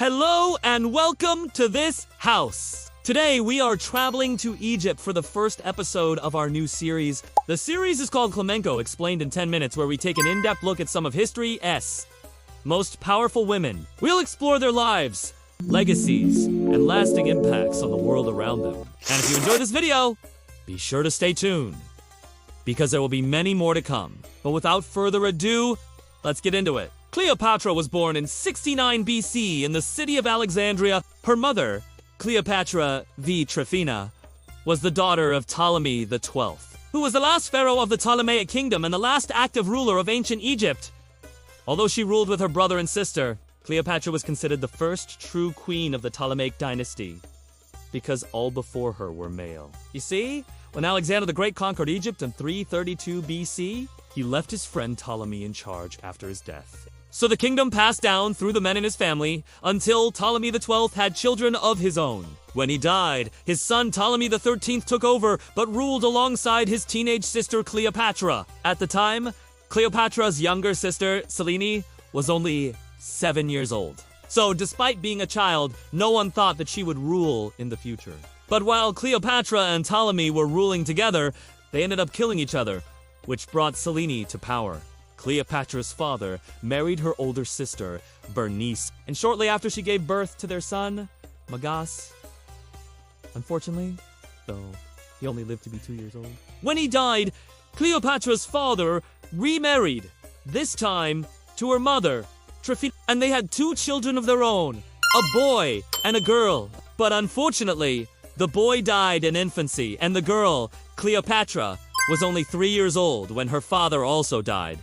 Hello and welcome to this house. Today we are traveling to Egypt for the first episode of our new series. The series is called Flamenco Explained in 10 Minutes, where we take an in-depth look at some of history's most powerful women. We'll explore their lives, legacies, and lasting impacts on the world around them. And if you enjoyed this video, be sure to stay tuned, because there will be many more to come. But without further ado, let's get into it. Cleopatra was born in 69 BC in the city of Alexandria. Her mother, Cleopatra VII, was the daughter of Ptolemy XII, who was the last pharaoh of the Ptolemaic kingdom and the last active ruler of ancient Egypt. Although she ruled with her brother and sister, Cleopatra was considered the first true queen of the Ptolemaic dynasty, because all before her were male. You see, when Alexander the Great conquered Egypt in 332 BC, he left his friend Ptolemy in charge after his death. So the kingdom passed down through the men in his family until Ptolemy XII had children of his own. When he died, his son Ptolemy XIII took over, but ruled alongside his teenage sister Cleopatra. At the time, Cleopatra's younger sister, Selene, was only 7 years old. So despite being a child, no one thought that she would rule in the future. But while Cleopatra and Ptolemy were ruling together, they ended up killing each other, which brought Selene to power. Cleopatra's father married her older sister, Bernice, and shortly after she gave birth to their son, Magas. Unfortunately, though, he only lived to be 2 years old. When he died, Cleopatra's father remarried, this time to her mother, Tryphena, and they had 2 children of their own, a boy and a girl. But unfortunately, the boy died in infancy, and the girl, Cleopatra, was only 3 years old when her father also died,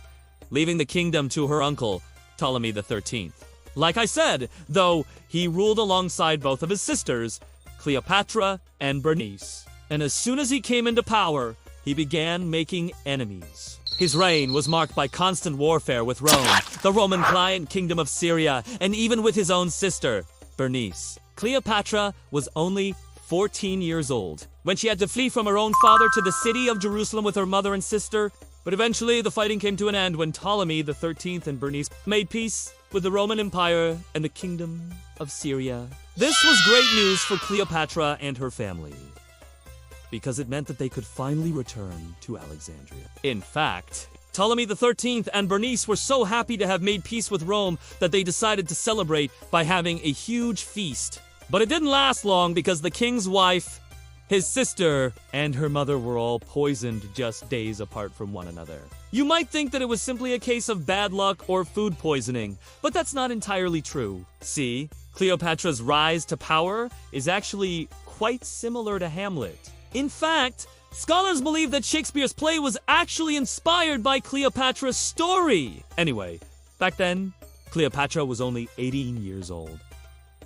leaving the kingdom to her uncle, Ptolemy XIII. Like I said, though, he ruled alongside both of his sisters, Cleopatra and Bernice. And as soon as he came into power, he began making enemies. His reign was marked by constant warfare with Rome, the Roman client kingdom of Syria, and even with his own sister, Bernice. Cleopatra was only 14 years old when she had to flee from her own father to the city of Jerusalem with her mother and sister. But eventually, the fighting came to an end when Ptolemy XIII and Bernice made peace with the Roman Empire and the Kingdom of Syria. This was great news for Cleopatra and her family, because it meant that they could finally return to Alexandria. In fact, Ptolemy XIII and Bernice were so happy to have made peace with Rome that they decided to celebrate by having a huge feast. But it didn't last long, because the king's wife, his sister, and her mother were all poisoned just days apart from one another. You might think that it was simply a case of bad luck or food poisoning, but that's not entirely true. See, Cleopatra's rise to power is actually quite similar to Hamlet. In fact, scholars believe that Shakespeare's play was actually inspired by Cleopatra's story. Anyway, back then, Cleopatra was only 18 years old,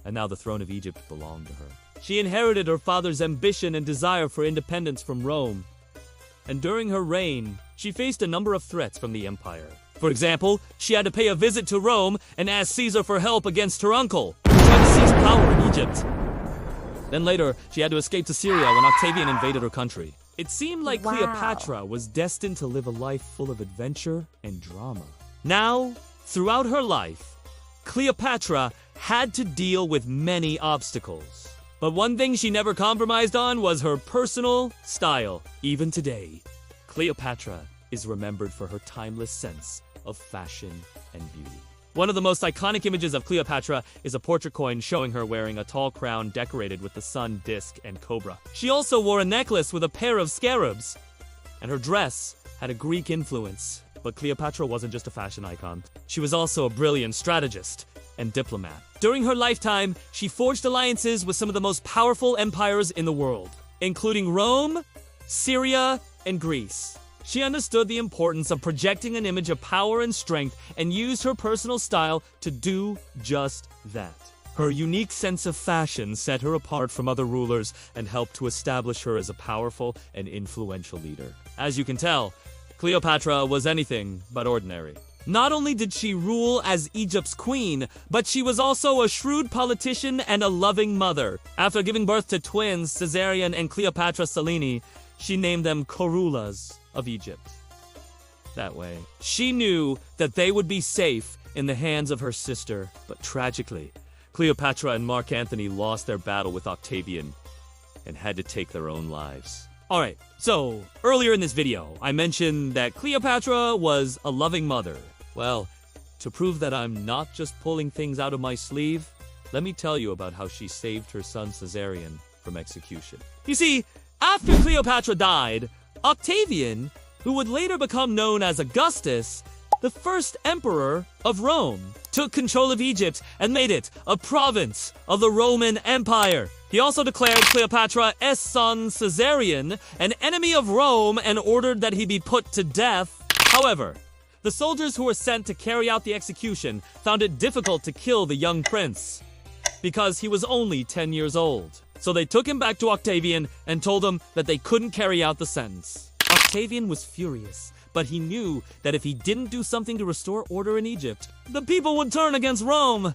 and now the throne of Egypt belonged to her. She inherited her father's ambition and desire for independence from Rome, and during her reign, she faced a number of threats from the empire. For example, she had to pay a visit to Rome and ask Caesar for help against her uncle, who tried to seize power in Egypt. Then later, she had to escape to Syria when Octavian invaded her country. It seemed like Cleopatra was destined to live a life full of adventure and drama. Now, throughout her life, Cleopatra had to deal with many obstacles. But one thing she never compromised on was her personal style. Even today, Cleopatra is remembered for her timeless sense of fashion and beauty. One of the most iconic images of Cleopatra is a portrait coin showing her wearing a tall crown decorated with the sun, disc, and cobra. She also wore a necklace with a pair of scarabs, and her dress had a Greek influence. But Cleopatra wasn't just a fashion icon. She was also a brilliant strategist and diplomat. During her lifetime, she forged alliances with some of the most powerful empires in the world, including Rome, Syria, and Greece. She understood the importance of projecting an image of power and strength and used her personal style to do just that. Her unique sense of fashion set her apart from other rulers and helped to establish her as a powerful and influential leader. As you can tell, Cleopatra was anything but ordinary. Not only did she rule as Egypt's queen, but she was also a shrewd politician and a loving mother. After giving birth to twins, Caesarion and Cleopatra Selene, she named them Corulas of Egypt. That way, she knew that they would be safe in the hands of her sister, but tragically, Cleopatra and Mark Antony lost their battle with Octavian and had to take their own lives. Alright, so earlier in this video, I mentioned that Cleopatra was a loving mother. Well, to prove that I'm not just pulling things out of my sleeve, let me tell you about how she saved her son Caesarion from execution. You see, after Cleopatra died, Octavian, who would later become known as Augustus, the first emperor of Rome, took control of Egypt and made it a province of the Roman Empire. He also declared Cleopatra's son Caesarion an enemy of Rome and ordered that he be put to death. However, the soldiers who were sent to carry out the execution found it difficult to kill the young prince because he was only 10 years old. So they took him back to Octavian and told him that they couldn't carry out the sentence. Octavian was furious, but he knew that if he didn't do something to restore order in Egypt, the people would turn against Rome.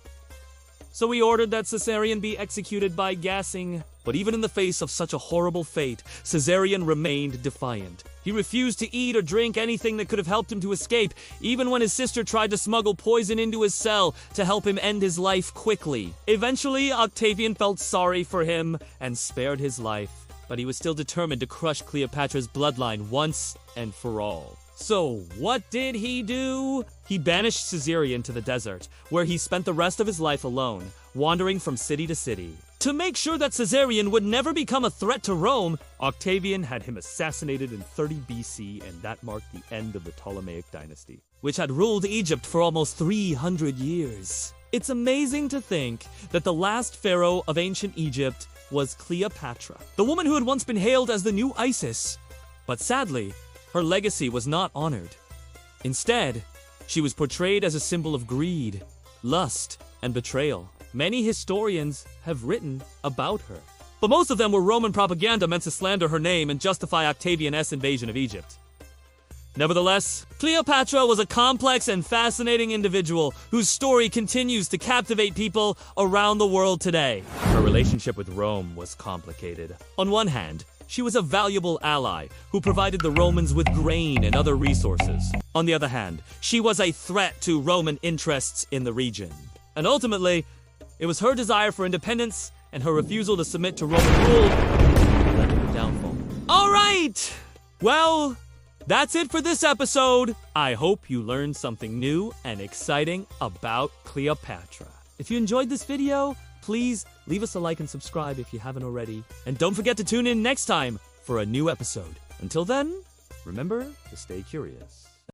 So he ordered that Caesarion be executed by gassing. But even in the face of such a horrible fate, Caesarion remained defiant. He refused to eat or drink anything that could have helped him to escape, even when his sister tried to smuggle poison into his cell to help him end his life quickly. Eventually, Octavian felt sorry for him and spared his life, but he was still determined to crush Cleopatra's bloodline once and for all. So, what did he do? He banished Caesarion to the desert, where he spent the rest of his life alone, wandering from city to city. To make sure that Caesarion would never become a threat to Rome, Octavian had him assassinated in 30 BC, and that marked the end of the Ptolemaic dynasty, which had ruled Egypt for almost 300 years. It's amazing to think that the last pharaoh of ancient Egypt was Cleopatra, the woman who had once been hailed as the new Isis. But sadly, her legacy was not honored. Instead, she was portrayed as a symbol of greed, lust, and betrayal. Many historians have written about her, but most of them were Roman propaganda meant to slander her name and justify Octavian's invasion of Egypt. Nevertheless, Cleopatra was a complex and fascinating individual whose story continues to captivate people around the world today. Her relationship with Rome was complicated. On one hand, she was a valuable ally who provided the Romans with grain and other resources. On the other hand, she was a threat to Roman interests in the region. And ultimately, it was her desire for independence and her refusal to submit to Roman rule that led to her downfall. All right! Well, that's it for this episode. I hope you learned something new and exciting about Cleopatra. If you enjoyed this video, please leave us a like and subscribe if you haven't already. And don't forget to tune in next time for a new episode. Until then, remember to stay curious.